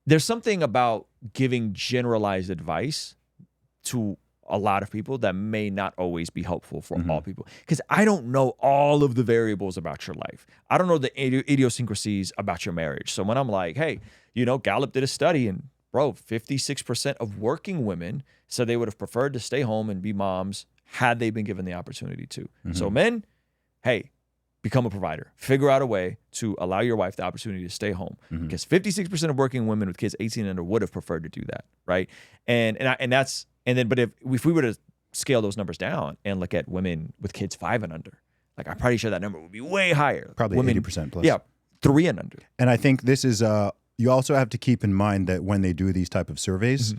there's something about giving generalized advice to a lot of people that may not always be helpful for all people. Because I don't know all of the variables about your life. I don't know the idiosyncrasies about your marriage. So when I'm like, hey, Gallup did a study and bro, 56% of working women said they would have preferred to stay home and be moms had they been given the opportunity to. So men, hey, become a provider. Figure out a way to allow your wife the opportunity to stay home. Because 56% of working women with kids 18 and under would have preferred to do that, right? But if we were to scale those numbers down and look at women with kids 5 and under, like I'm pretty sure that number would be way higher. Probably women, 80% plus. Yeah, 3 and under. And I think this is, you also have to keep in mind that when they do these type of surveys,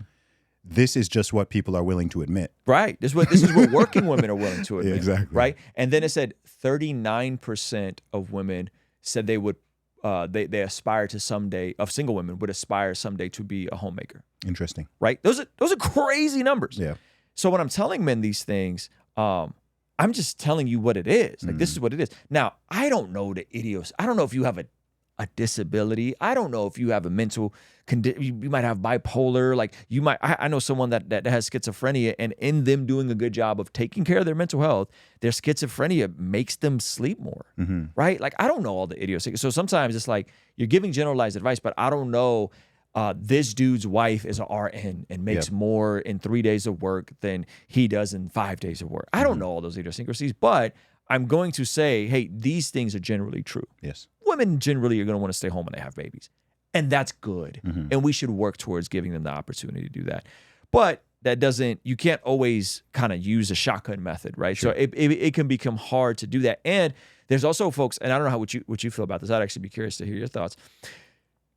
this is just what people are willing to admit. This is what working women are willing to admit. Yeah, exactly. Right? And then it said 39% of women said they would, they aspire to someday, of single women would aspire someday to be a homemaker. Interesting. Right? Those are crazy numbers. Yeah. So when I'm telling men these things, I'm just telling you what it is. Like this is what it is. Now, I don't know the idiots. I don't know if you have a disability. I don't know if you have a mental condition. You might have bipolar. Like you might. I know someone that has schizophrenia, and in them doing a good job of taking care of their mental health, their schizophrenia makes them sleep more. Right? Like I don't know all the idiosyncrasies. So sometimes it's like you're giving generalized advice, but I don't know. This dude's wife is an RN and makes more in 3 days of work than he does in 5 days of work. I don't know all those idiosyncrasies, but I'm going to say, hey, these things are generally true. Yes. Women generally are going to want to stay home when they have babies. And that's good. And we should work towards giving them the opportunity to do that. But that doesn't, you can't always kind of use a shotgun method, right? Sure. So it can become hard to do that. And there's also folks, and I don't know what you feel about this. I'd actually be curious to hear your thoughts.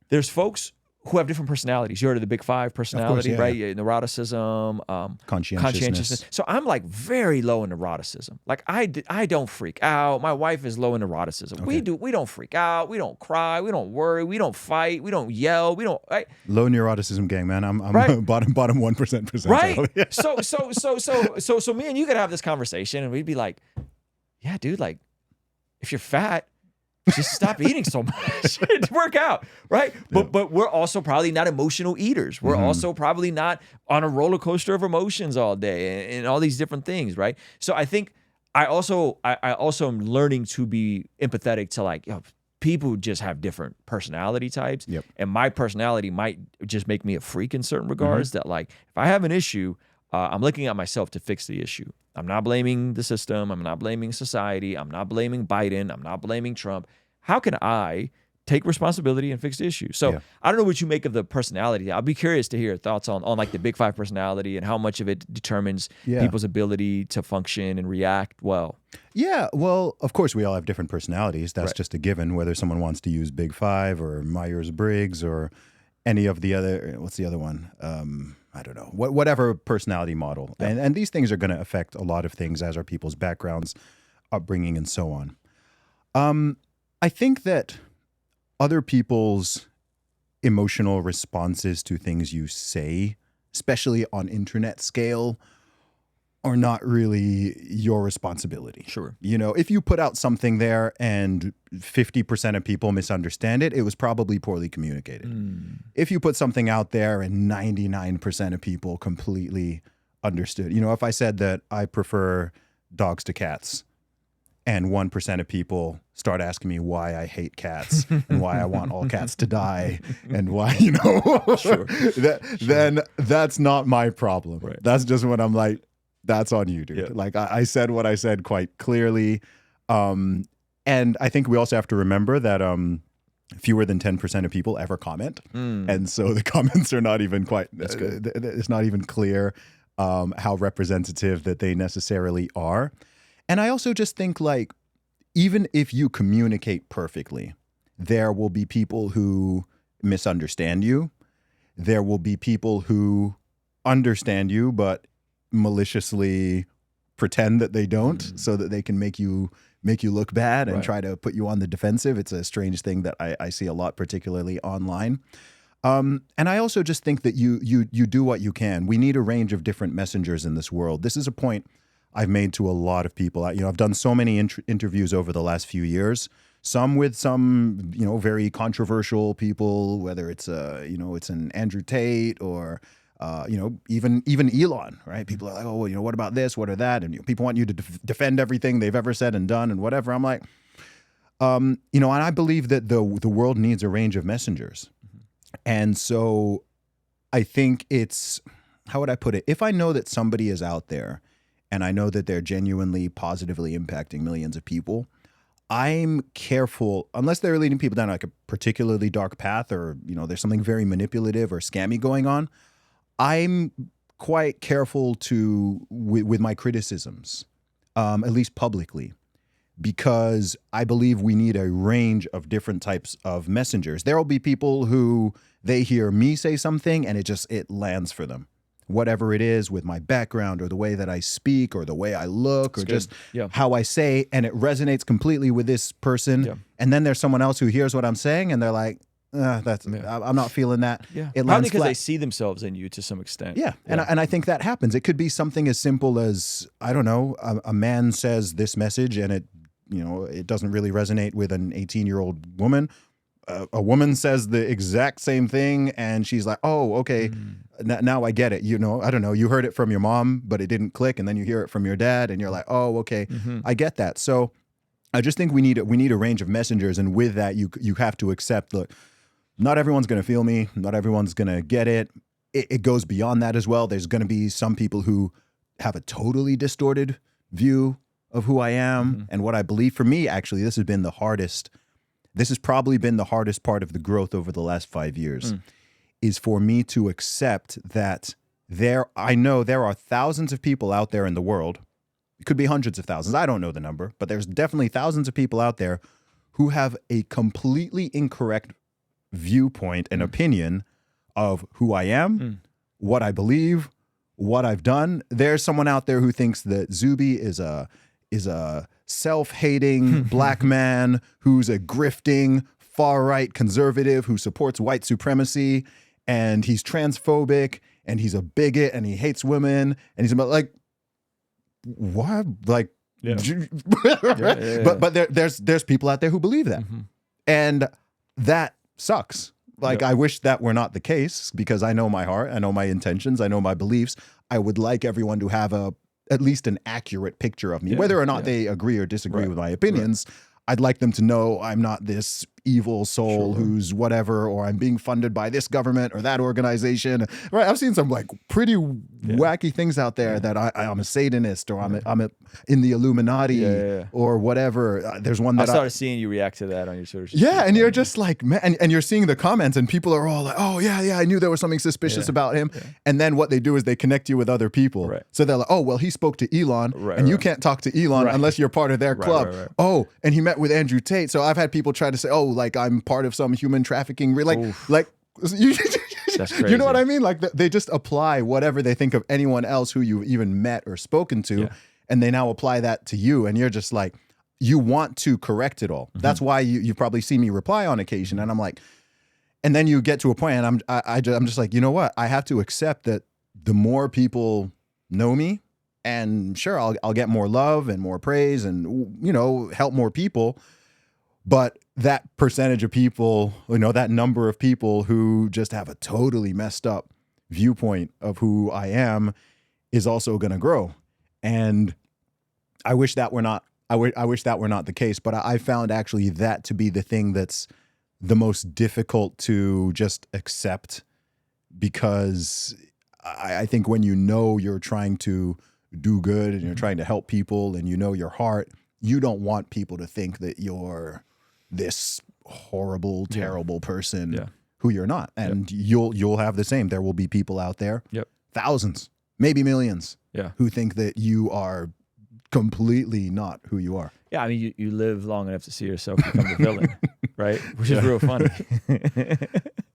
There's folks who have different personalities. You heard of the big 5 personality, course, right? Neuroticism, conscientiousness. So I'm like very low in neuroticism. Like I don't freak out. My wife is low in neuroticism. Okay. We don't freak out. We don't cry. We don't worry. We don't fight. We don't yell. We don't. Right? Low neuroticism gang, man. I'm right. bottom 1% percentile. Right. So me and you could have this conversation and we'd be like, yeah, dude, like if you're fat, just stop eating so much. Work out, right? But we're also probably not emotional eaters. We're also probably not on a roller coaster of emotions all day and all these different things, right? So I think I also am learning to be empathetic to like, people just have different personality types. Yep. And my personality might just make me a freak in certain regards that like, if I have an issue, I'm looking at myself to fix the issue. I'm not blaming the system. I'm not blaming society. I'm not blaming Biden. I'm not blaming Trump. How can I take responsibility and fix the issue? So I don't know what you make of the personality. I'll be curious to hear your thoughts on like the big 5 personality and how much of it determines people's ability to function and react well. Yeah, well, of course, we all have different personalities. That's just a given, whether someone wants to use Big 5 or Myers-Briggs or any of the other, what's the other one? I don't know, whatever personality model. Yeah. And these things are going to affect a lot of things, as are people's backgrounds, upbringing, and so on. I think that other people's emotional responses to things you say, especially on internet scale, are not really your responsibility. Sure. If you put out something there and 50% of people misunderstand it, it was probably poorly communicated. If you put something out there and 99% of people completely understood, if I said that I prefer dogs to cats and 1% of people start asking me why I hate cats and why I want all cats to die and why, then that's not my problem. Right. That's just when I'm like, that's on you, dude. Yeah. Like I said what I said quite clearly. And I think we also have to remember that fewer than 10% of people ever comment. And so the comments are not even quite, it's not even clear how representative that they necessarily are. And I also just think like, even if you communicate perfectly, there will be people who misunderstand you. There will be people who understand you, but maliciously pretend that they don't so that they can make you look bad and try to put you on the defensive. It's a strange thing that I see a lot, particularly online. And I also just think that you do what you can. We need a range of different messengers in this world. This is a point I've made to a lot of people. I've done so many interviews over the last few years, some with some, very controversial people, whether it's it's an Andrew Tate or even Elon, right? People are like, oh, what about this? What are that? And people want you to defend everything they've ever said and done and whatever. I'm like, and I believe that the world needs a range of messengers. And so I think it's, how would I put it? If I know that somebody is out there and I know that they're genuinely positively impacting millions of people, I'm careful, unless they're leading people down like a particularly dark path or, there's something very manipulative or scammy going on, I'm quite careful with my criticisms, at least publicly, because I believe we need a range of different types of messengers. There will be people who they hear me say something and it lands for them. Whatever it is with my background or the way that I speak or the way I look or just how I say, and it resonates completely with this person. Yeah. And then there's someone else who hears what I'm saying and they're like, I'm not feeling that. Yeah. Probably because they see themselves in you to some extent. Yeah. And I think that happens. It could be something as simple as, I don't know, a man says this message and it doesn't really resonate with an 18-year-old woman. A woman says the exact same thing and she's like, oh, okay, now I get it. I don't know, you heard it from your mom, but it didn't click. And then you hear it from your dad and you're like, oh, okay, I get that. So I just think we need a range of messengers. And with that, you have to accept, look, not everyone's going to feel me. Not everyone's going to get it. It goes beyond that as well. There's going to be some people who have a totally distorted view of who I am and what I believe. For me, actually, this has probably been the hardest part of the growth over the last 5 years, is for me to accept that I know there are thousands of people out there in the world. It could be hundreds of thousands. I don't know the number, but there's definitely thousands of people out there who have a completely incorrect viewpoint and opinion of who I am, what I believe, what I've done. There's someone out there who thinks that Zuby is a self-hating black man who's a grifting far-right conservative who supports white supremacy, and he's transphobic and he's a bigot and he hates women and he's about like, what? Like, but there's people out there who believe that, and that sucks. Like, I wish that were not the case, because I know my heart, I know my intentions, I know my beliefs. I would like everyone to have at least an accurate picture of me, whether or not they agree or disagree with my opinions. I'd like them to know I'm not this evil soul who's whatever, or I'm being funded by this government or that organization. Right? I've seen some like pretty wacky things out there that I'm a Satanist, or I'm in the Illuminati or whatever. There's one that I started seeing you react to that on your social. And you're just like, man, and you're seeing the comments, and people are all like, oh yeah, I knew there was something suspicious about him. And then what they do is they connect you with other people. So they're like, oh well, he spoke to Elon, and you can't talk to Elon unless you're part of their club. Oh, and he met with Andrew Tate. So I've had people try to say, oh, like I'm part of some human trafficking, like that's crazy. You know what I mean? Like they just apply whatever they think of anyone else who you've even met or spoken to, and they now apply that to you, and you're just like, you want to correct it all. That's why you probably see me reply on occasion, and I'm like, and then you get to a point, and I'm just like, you know what? I have to accept that the more people know me, and sure, I'll get more love and more praise, and help more people. But that percentage of people, that number of people who just have a totally messed up viewpoint of who I am is also going to grow. And I wish that were not. I wish that were not the case. But I found actually that to be the thing that's the most difficult to just accept, because I think when you're trying to do good and you're trying to help people and your heart, you don't want people to think that you're this horrible, terrible person who you're not. And you'll have the same. There will be people out there, thousands, maybe millions, who think that you are completely not who you are. Yeah, I mean, you live long enough to see yourself become the villain, right? Which is real funny.